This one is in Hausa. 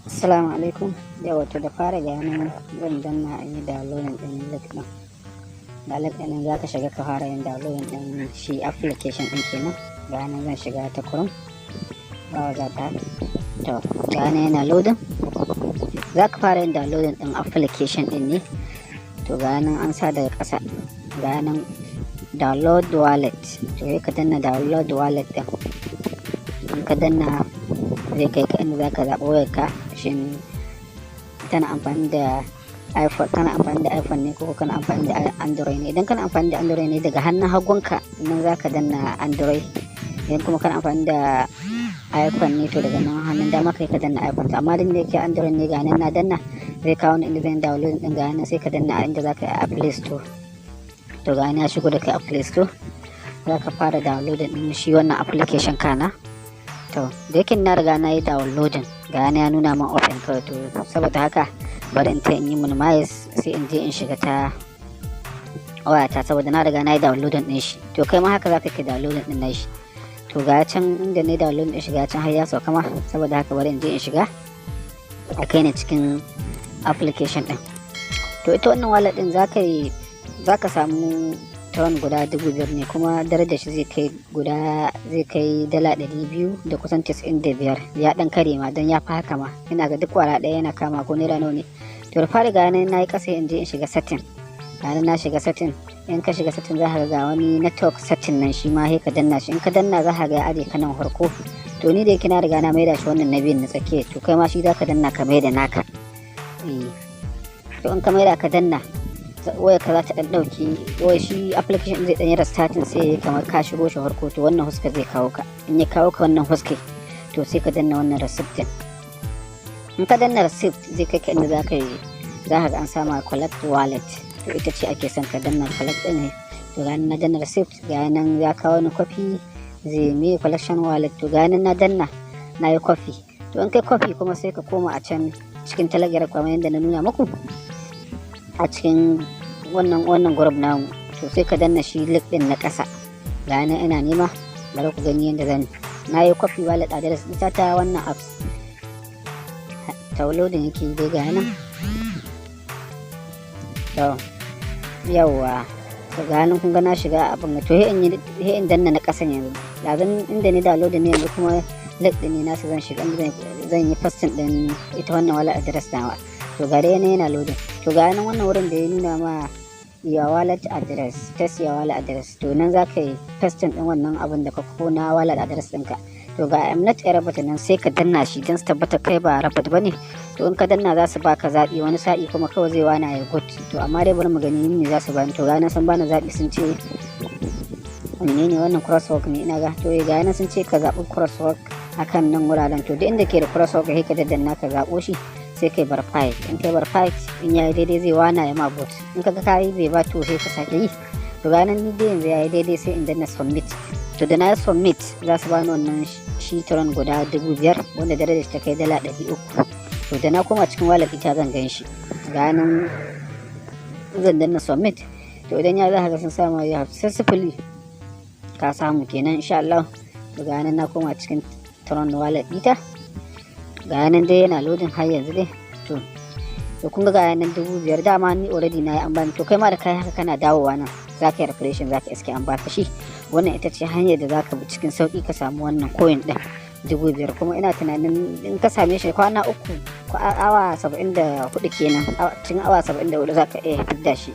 Assalamu alaikum. Yau wato da fara ganin zan danna in yi downloading ɗin link ɗin. Da link ɗin za ka shiga ka fara yin downloading ɗin shi application ɗin kenan. Ga nan zan shiga ta Chrome. Browser ta. To, ga nan yana loading. Za ka fara yin downloading ɗin application ɗin ne. To ga nan an sa daga ƙasa. Ga nan download wallet. To sai ka danna download wallet ɗin. In ka danna zai kai ka inda za ka zaɓi wayarka. Shin tana amfani da iPhone ne ko kana amfani da Android ne? Idan kana amfani da Android ne, daga hannun hagunka nan za ka danna Android. Idan kuma kana amfani da iPhone ne, to daga nan hannun dama kai ka danna iPhone. Amma din da yake Android ne, ga nan na danna zai kawo ni inda zan download din. Ga nan sai ka danna inda za ka yi a Play Store. To ga nan ya shigo da kai a Play Store. Za ka fara downloading din shi wannan application kana. To da yake na riga na yi downloading, ga ya nuna min open kawai. To saboda haka bari in ta in yi minimize, sai in je in shiga ta wayata saboda na riga na yi downloading din shi. To kai ma haka za ka kai downloading din shi. To ga can inda na yi downloading din shi, ga can har ya sauka ma. Saboda haka bari in je in shiga a kai ni cikin application din. To ita wannan wallet din za ka samu ton guda 5,000 ne, kuma darajar shi zai kai dala 200 da kusan 95. Ya dan kare ma don ya fi haka ma. Ina ga duk wala ɗaya yana kama ko naira nawa ne. To da fari ga nan na yi ƙasa in je in shiga setting. Ga nan na shiga setting. In ka shiga setting za ka ga wani network setting nan, shi ma sai ka danna shi. In ka danna za ka ga ya aje ka nan farko. To ni da yake na riga na maida shi wannan na biyun na tsakiya. To kai ma shi za ka danna ka maida naka. To in ka maida ka danna, waya ka za ta dan dauki, waya shi application zai dan yi restarting, sai kamar ka shigo shi farko. To wannan huska zai kawo ka. In ya kawo ka wannan huska, to sai ka danna wannan receipt din. In ka danna receipt zai kai ka inda za ka ga an sama collect wallet. To ita ce ake son ka danna collect din ne. To ga nan na danna receipt, ga nan ya kawo ni copy zai me collection wallet. To ga nan na danna na yi copy. To in kai copy kuma sai ka koma a can cikin Telegram kamar yadda na nuna muku a cikin wannan group namu. To sai ka danna shi link din na ƙasa. Ga nan ina nema, bari ku gani yadda zan na yi copy wallet address ita ta wannan apps. Downloading yake dai ga nan. To yawa, to ga nan kun ga na shiga abin. To he in danna na ƙasa yanzu. Lazan inda ni downloading ne yanzu, kuma link din ne nasu zan shiga, zan yi posting din ita wannan wallet address nawa. To ga dai yana loading. To ga nan wannan wurin da ya nuna ma your wallet address, test your wallet address. To nan za ka yi pasting din wannan abin da ka na wallet address ɗinka. To ga I'm not a robot nan, sai ka danna shi don su tabbata kai ba robot bane. To in ka danna za su baka zaɓi, wani sa'i kuma kawai zai wana ya good. To amma dai bari mu gani me za su bani. To ga nan sun bani zaɓi, sun ce ne wannan crosswalk ne ina ga. To ga nan sun ce ka zaɓi crosswalk akan nan wuraren. To duk inda ke da crosswalk sai ka daddanna ka zaɓo shi, sai kai verify. In kai verify, in yayi daidai zai wana ya ma bot. In kaga kai bai ba, to sai ka sake yi. To ga nan ni dai yanzu yayi daidai, sai in danna submit. To da na submit za su bani wannan shi tron guda 5,000 wanda darajar ta kai dala 300. To da na koma cikin wallet ita zan gan shi. Ga nan zan danna submit. To idan ya za ka ga sun samu ya successfully ka samu kenan insha Allah. To ga nan na koma cikin tron wallet ita. Ga nan dai yana loading har yanzu dai. To kun ga nan 5,000 dama ni already na yi an bani. To kai ma da kai haka kana dawowa nan za ka yi refreshing, za ka iske an baka shi. Wannan ita ce hanyar da za ka bi cikin sauki ka samu wannan coin din 5,000. Kuma ina tunanin in ka same shi kwana 3 ko awa 74 kenan, cikin awa 74 za ka iya fidda shi.